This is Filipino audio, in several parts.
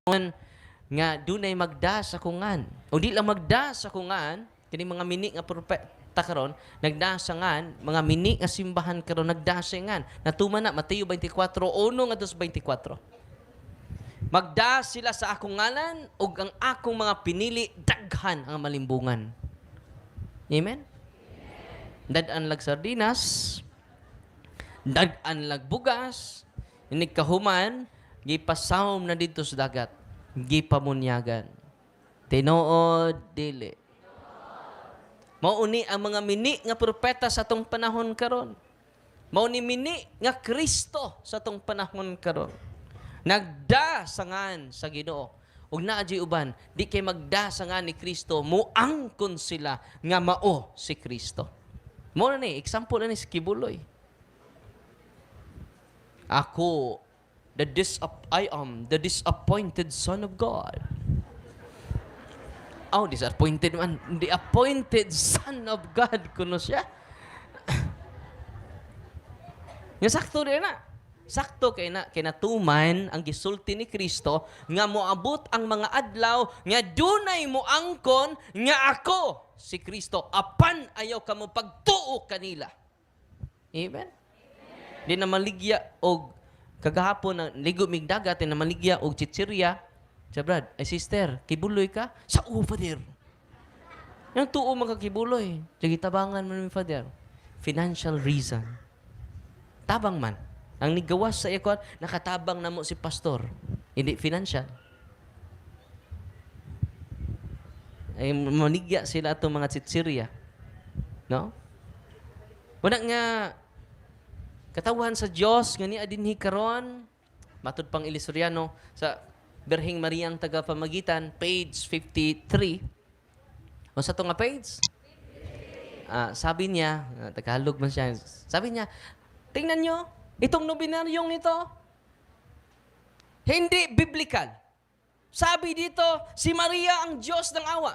nga dunay magda sa kungan. O di lang magda sa kungan, kini mga mini nga propeta karon, nagda sa ngan, mga mini nga simbahan karon nagda sa ngan. Natuman na Mateo 24:1 nga 24. Magda sila sa akong ngalan ug ang akong mga pinili daghan ang malimbungan. Amen. Dadan lag sardinas, dadan lag bugas, inig kahuman, gipasawom na dito sa dagat, gipamunyagan. Tinuod dili. Mauni ang mga mini nga propeta sa tong panahon karon. Mauni mini nga Kristo sa tong panahon karon. Nagda sangan sa Ginoo. Ug naa di uban, di kay magda sangan ni Kristo, muangkon sila nga mao si Kristo. Mo na ni example na ni si Kibuloy. I am the disappointed son of God. Oh, disappointed man. The appointed son of God kuno siya. Nga sakto rin na. Sakto kay kinatuman ang gisulti ni Kristo nga moabot ang mga adlaw nga dunay moangkon nga ako si Kristo apan ayaw kamo pagtuo kanila. Amen. Di na maligya og kagahapon na ligo mig dagat na maligya og chichirya. Sa brad, ay sister, kibuloy ka? Sa father. Yang tuo mga kibuloy. Sige tabangan man mi father. Financial reason. Tabang man. Ang nigawas sa ikon, nakatabang na mo si pastor. Hindi financial. Ay maligya sila itong mga chichirya. No? Wala nga katawan sa Dios nga ni adinhi karon matud pang Ilisuriano sa Berhing Mariang Tagapamagitan page 53. O sa to nga page? Sabi niya, Tagalog man siya. Sabi niya, tingnan nyo, itong nobenaryong ito, hindi biblical. Sabi dito, si Maria ang Diyos ng awa.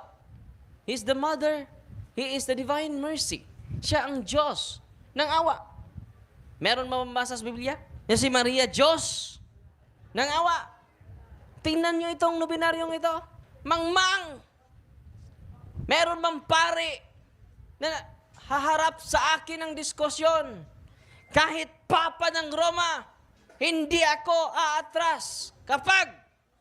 He is the mother. He is the divine mercy. Siya ang Diyos ng awa. Meron mamabasa sa Biblia? Yan si Maria, Diyos ng awa. Tingnan nyo itong nobenaryong ito. Mangmang! Meron bang pare na haharap sa akin ng diskusyon? Kahit Papa ng Roma, hindi ako aatras kapag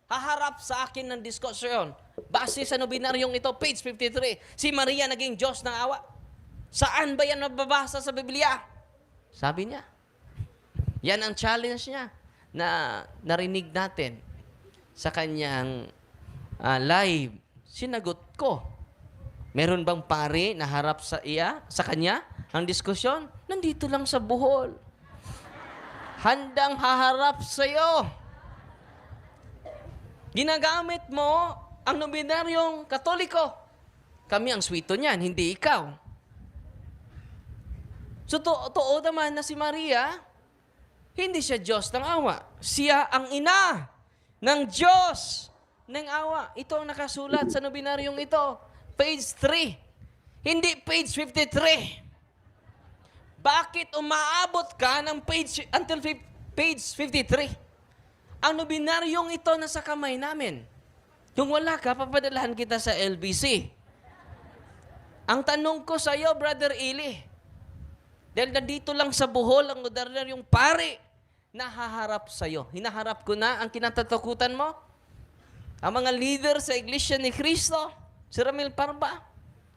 haharap sa akin ng diskusyon. Base sa nobenaryong ito, page 53, si Maria naging Diyos ng awa. Saan ba yan mababasa sa Biblia? Sabi niya. Yan ang challenge niya na narinig natin sa kanyang live. Sinagot ko. Meron bang pare na harap sa kanya ang diskusyon? Nandito lang sa Bohol. Handang haharap sa iyo. Ginagamit mo ang nobenaryong Katoliko. Kami ang swito niyan, hindi ikaw. So, totoo naman na si Maria, hindi siya Diyos ng awa. Siya ang ina ng Diyos ng awa. Ito ang nakasulat sa nobenaryong ito. Page 3. Hindi page 53. Bakit umaabot ka ng until page 53? Ang nobenaryong ito nasa kamay namin. Kung wala ka, papadalahan kita sa LBC. Ang tanong ko sa iyo, Brother Eli, dahil nandito lang sa Bohol ang nobenaryong pare na haharap sa iyo. Hinaharap ko na ang kinatatakutan mo. Ang mga leader sa Iglesia ni Cristo, si Ramil Parba,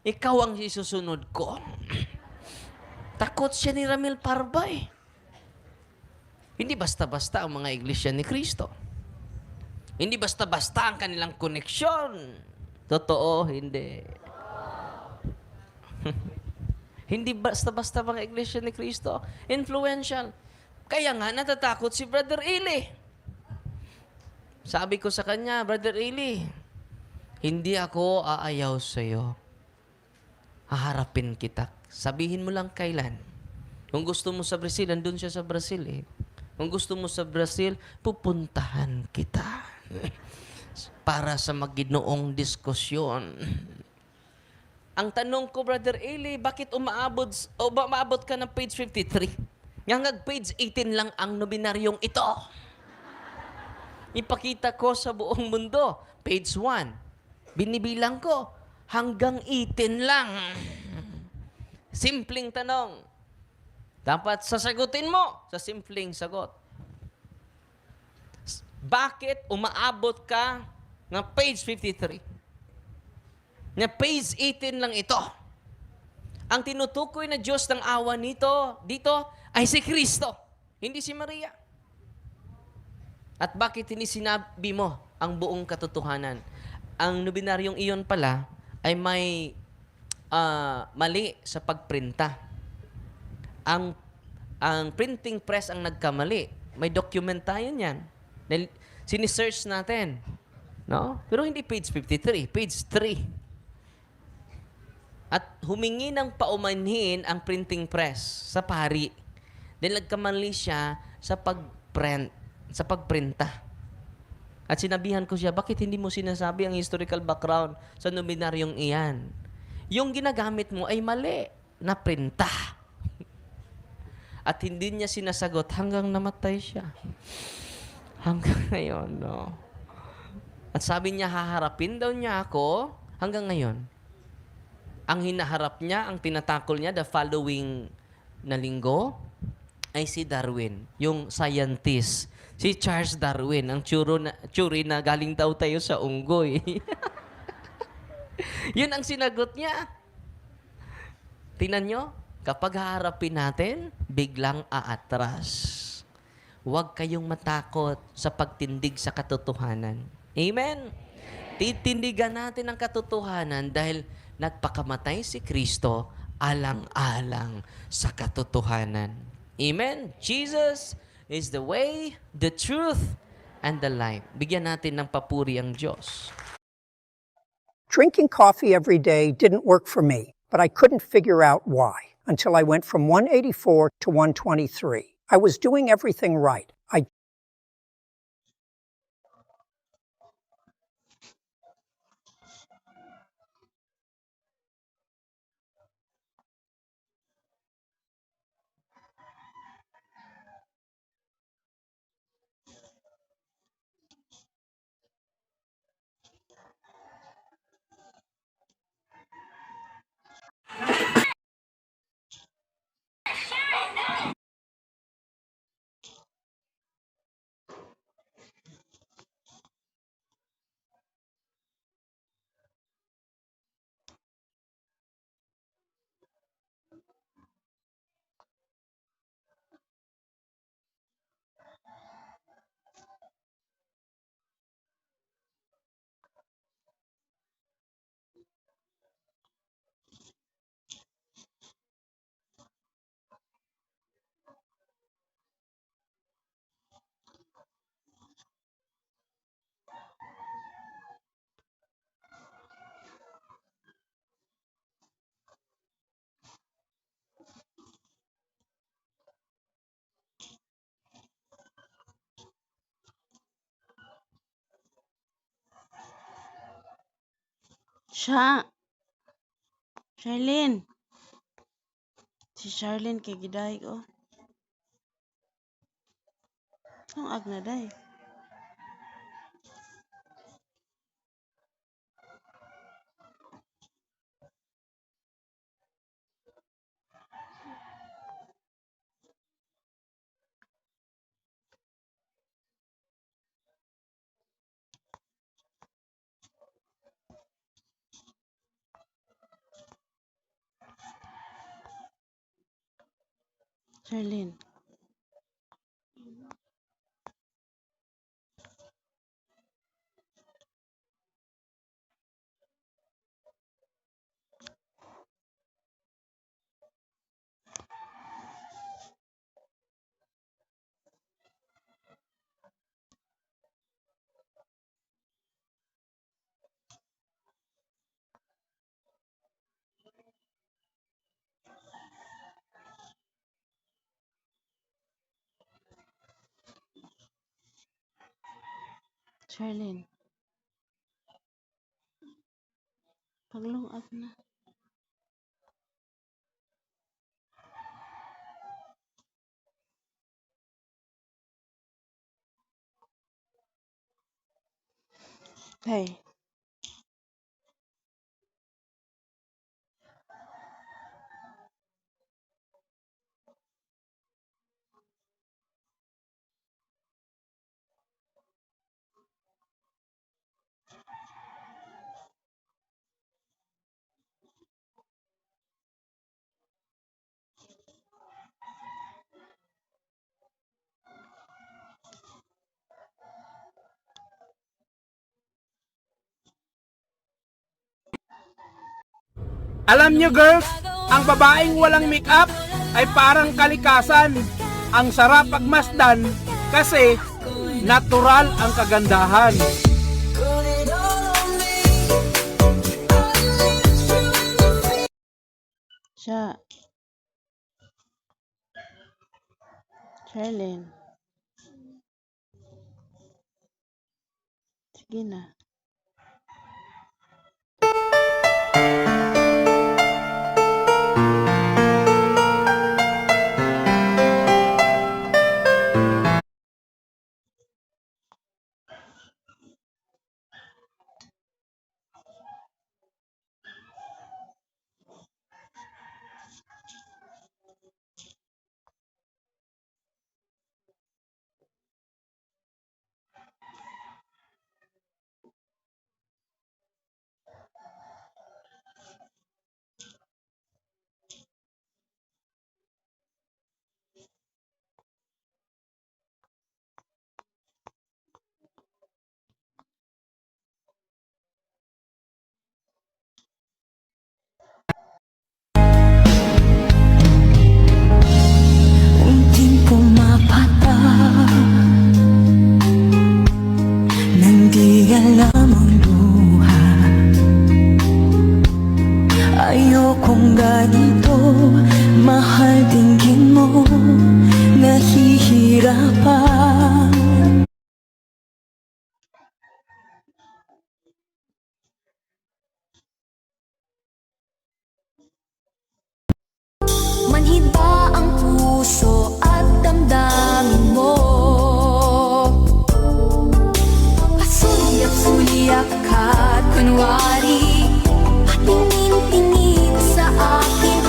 ikaw ang isusunod ko. Takot siya ni Ramil Parba eh. Hindi basta-basta ang mga Iglesia ni Cristo. Hindi basta-basta ang kanilang koneksyon. Totoo, hindi. Hindi basta-basta mga Iglesia ni Cristo. Influential. Kaya nga, natatakot si Brother Eli. Sabi ko sa kanya, Brother Eli, hindi ako aayaw sa iyo. Haharapin kita. Sabihin mo lang kailan. Kung gusto mo sa Brazil, andun siya sa Brazil eh. Kung gusto mo sa Brazil, pupuntahan kita. Para sa maginoong diskusyon. Ang tanong ko, Brother Eli, bakit umaabot ka ng page 53? Yang page 18 lang ang nobenaryong ito. Ipakita ko sa buong mundo. Page 1. Binibilang ko. Hanggang 18 lang. Simpleng tanong. Dapat sasagutin mo sa simpleng sagot. Bakit umaabot ka ng page 53? Na page 18 lang ito. Ang tinutukoy na Diyos ng awa dito ay si Kristo, hindi si Maria. At bakit hindi sinabi mo ang buong katotohanan? Ang nobinaryong iyon pala ay may mali sa pagprinta. Ang printing press ang nagkamali. May document tayo niyan. Sinisearch natin. No? Pero hindi page 53, page 3. At humingi ng paumanhin ang printing press sa pari. Dahil nagkamali siya sa pagprint, sa pagprinta. At sinabihan ko siya, bakit hindi mo sinasabi ang historical background sa nominaryong iyan? Yung ginagamit mo ay mali na printa. At hindi niya sinasagot hanggang namatay siya. Hanggang ngayon, no? At sabi niya, haharapin daw niya ako hanggang ngayon. Ang hinaharap niya, ang tinatakol niya, the following na linggo, ay si Darwin, yung scientist. Si Charles Darwin, ang tsuri na galing daw tayo sa unggoy. Yun ang sinagot niya. Tingnan nyo, kapag haharapin natin, biglang aatras. Huwag kayong matakot sa pagtindig sa katotohanan. Amen? Titindigan natin ang katotohanan dahil nagpakamatay si Kristo alang-alang sa katotohanan. Amen? Jesus is the way, the truth, and the life. Bigyan natin ng papuri ang Diyos. Drinking coffee every day didn't work for me, but I couldn't figure out why until I went from 184 to 123. I was doing everything right. Charlene. Si Charlene kay giday ko. Ang agna day. Charlene. Charlene. Paglungag na. Tay. Alam nyo girls, ang babaeng walang make-up ay parang kalikasan. Ang sarap pagmasdan kasi natural ang kagandahan. Siya. Charlene. Sige na. Unting pumapata nang di alam ang luha. Ayokong ganito, mahal dinggin mo, nahihirapan. Manhid ba ang puso at damdamin mo? Pasuliyap-suliyap ka't kunwari patingin-tingin sa akin.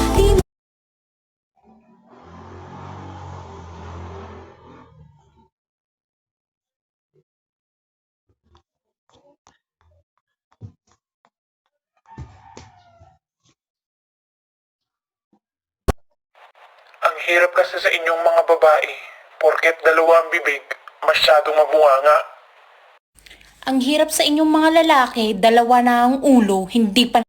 Ang hirap kasi sa inyong mga babae, porket dalawa ang bibig, masyadong mabunganga. Ang hirap sa inyong mga lalaki, dalawa na ang ulo, hindi pa.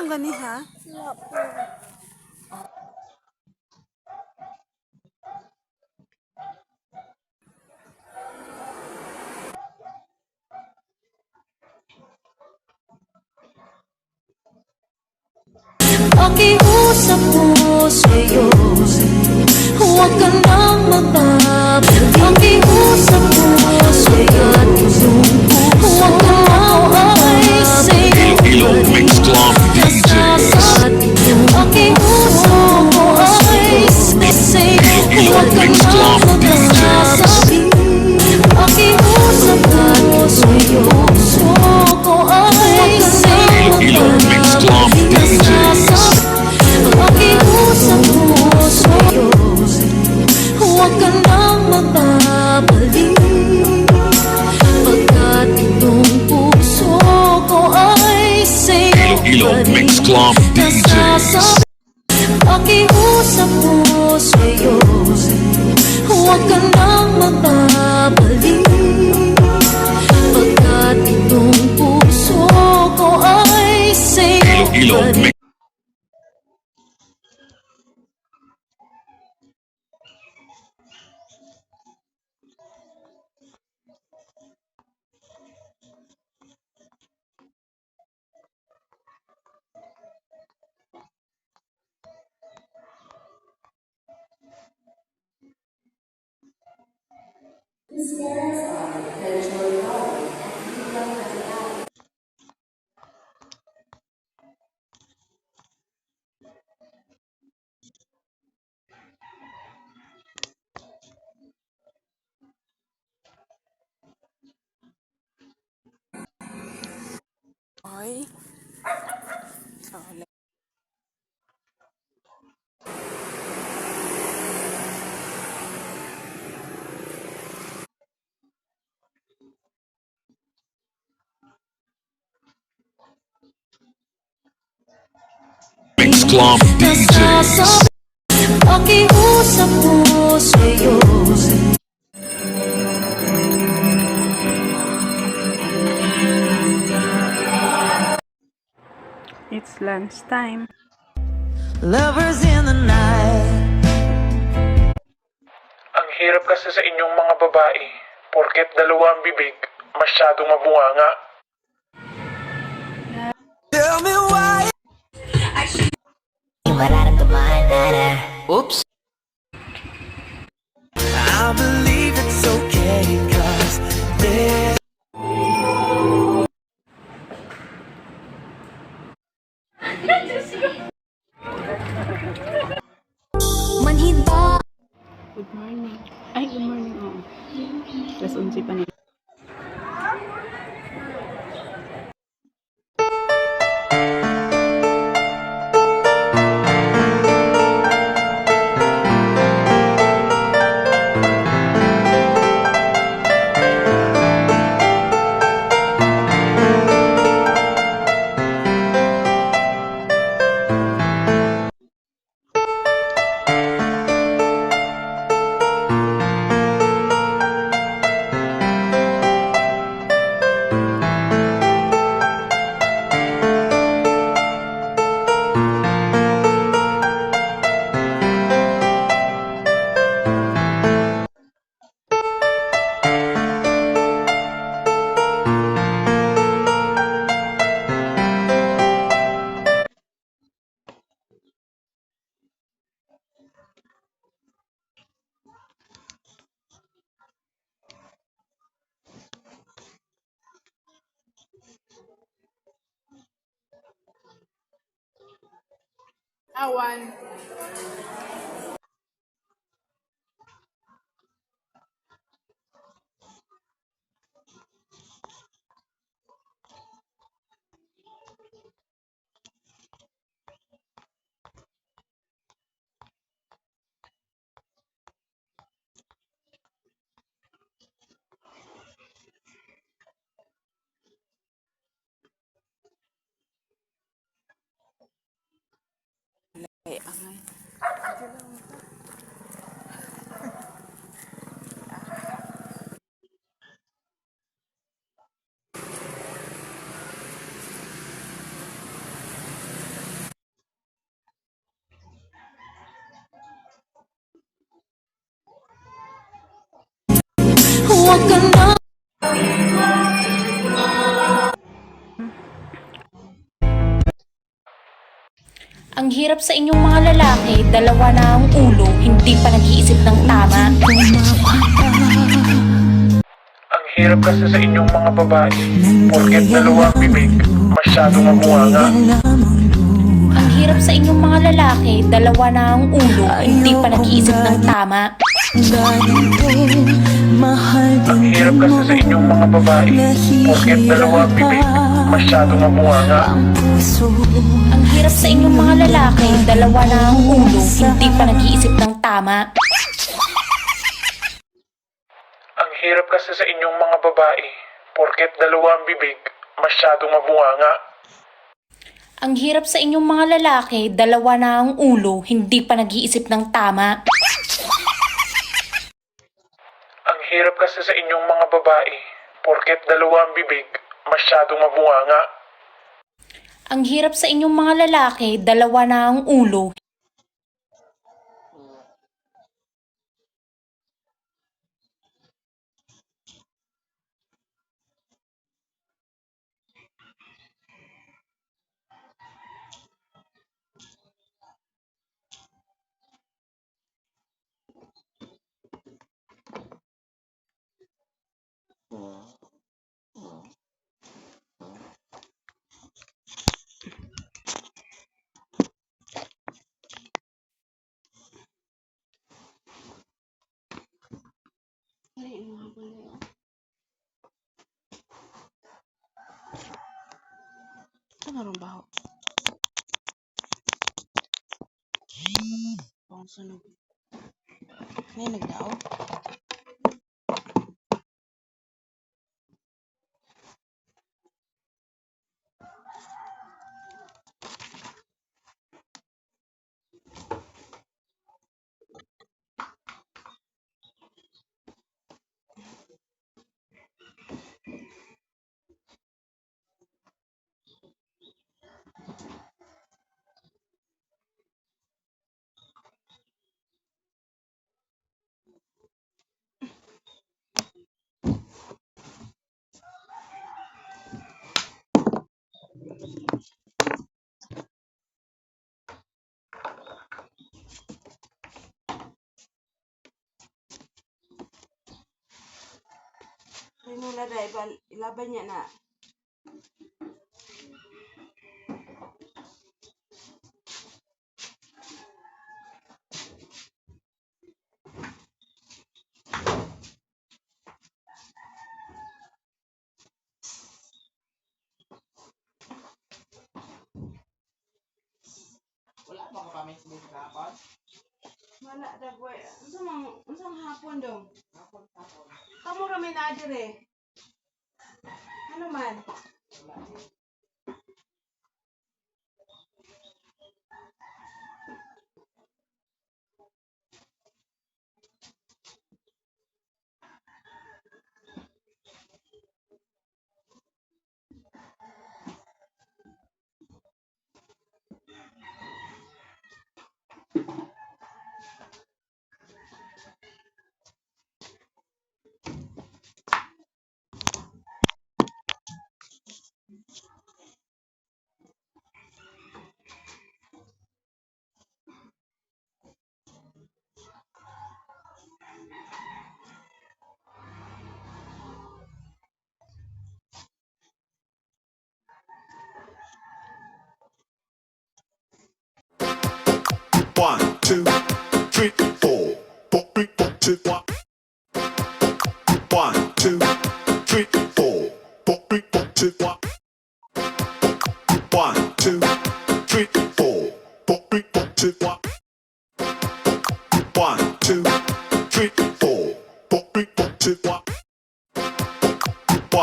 Ang gani ha? Pakiusap ko sa'yo, huwag ka nang magbabago. Pakiusap ko sa'yo, huwag ka nang mag-isip. Ilog Mix Club DJs. Pakiusap ko ay sa'yo, huwag ka nang magsasabi. Pakiusap ko sa'yo, huwag ko ay sa'yo. Ilog Mix Club DJs. Pakiusap ko sa'yo, Club DJs. Pakiusap ko sa'yo, huwag ka nang magbabalik, pagkat itong puso ko ay sa'yo Iloilo pa rin. Mix. Mix Club DJs. Pakiusap ko sa'yo, It's lunchtime. Ang hirap kasi sa inyong mga babae, porket dalawa ang bibig, masyadong mabunganga. Oops. manhid ba? Good morning. Ay, good morning. Oo. Alas 11 pa nila. Huwag ka nang Ang hirap sa inyong mga lalaki, dalawa na ang ulo, hindi pa nag-iisip ng tama. Ang hirap kasi sa inyong mga babae, porket dalawa ang bibig, masyadong mabunganga. Ang hirap sa inyong mga lalaki, dalawa na ang ulo, hindi pa nag-iisip ng tama. Ang hirap kasi sa inyong mga babae, porket dalawa ang bibig, masyadong mabunganga. Ang hirap sa inyong mga lalaki, dalawa na ang ulo, hindi pa nag-iisip ng tama. Ang hirap kasi sa inyong mga babae, porket dalawa ang bibig, masyadong mabunganga. Ang hirap sa inyong mga lalaki, dalawa na ang ulo, hindi pa nag-iisip ng tama. Ang hirap kasi sa inyong mga babae, porket dalawa ang bibig, masyadong mabunganga. Ang hirap sa inyong mga lalaki, dalawa na ang ulo. Ito nga rin baho. Pang sunog. May nagdao? Rinula dahil ilaban niya na. Wala ba ka pa may sinigapon? Wala dagway. Unsang hapon dong? Kamu ra may nadire. Ano man? One, two, three, four. 4, 3, 4, 2, 1. 1, 2, 3, 4. 4, 3, 4, 2, 1. 1, 2, 3, 4. 4, 3, 4, 2, 1. 1, 2, 3, 4. 4, 3, 4, 2, 1. 1, 2, 3, 4. 4, 3, 4, 2, 1. 1, 2, 3, 4. 4, 3, 4, 2, 1. 1, 2, 3, 4. 4, 3, 4, 2, 1. 1, 2, 3, 4. 4, 3, 4, 2, 1. 1, 2, 3, 4. 4, 3, 4, 2, 1.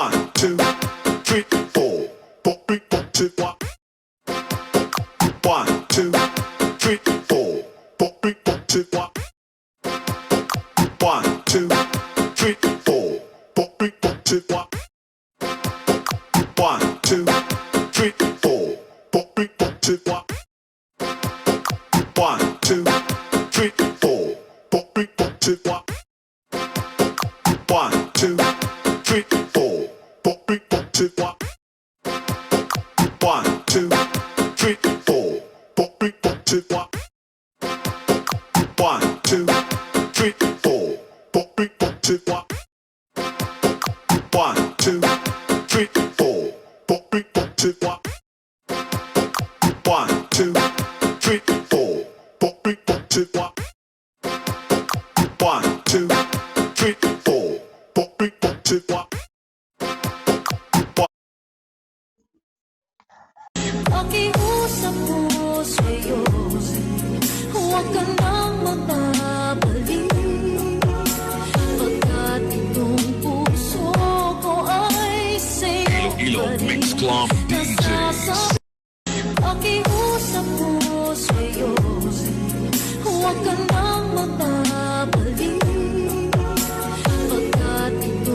1, 2, 3, 4. 4, 3, 4, 2, 1. 1, 2, 3, 4. 4, 3, 4, 2, 1. 1, 2, 3, 4. 4, 3, 4, 2, 1. 1, 2, 3, 4. 4, 3, 4, 2, 1. 1, 2, 3, 4. 4, 3, 4, 2, 1. 1, 2, 3, 4. 4, 3, 4, 2, 1. Pakiusap ko sa'yo, huwag ka nang magbabalik, pagkat itong puso ko ay sa'yo Ilo Mix Club DJs. mababalik pagkat ito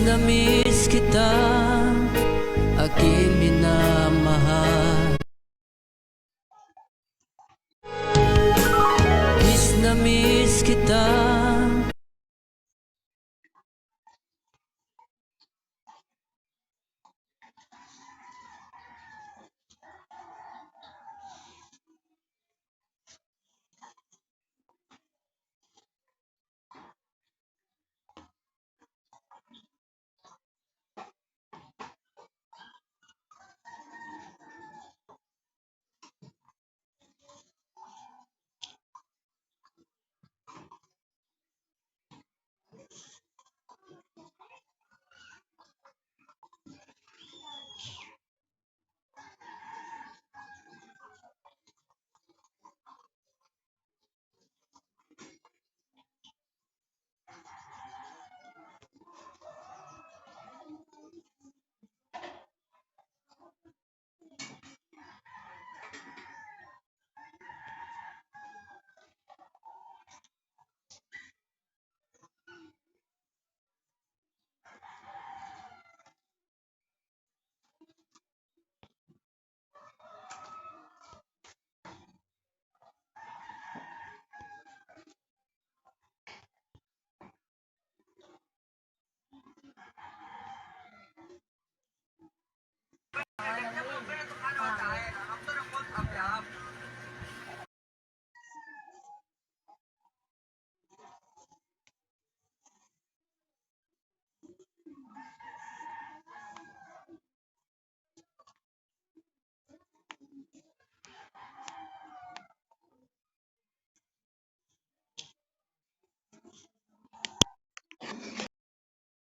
Na-miss kita, aking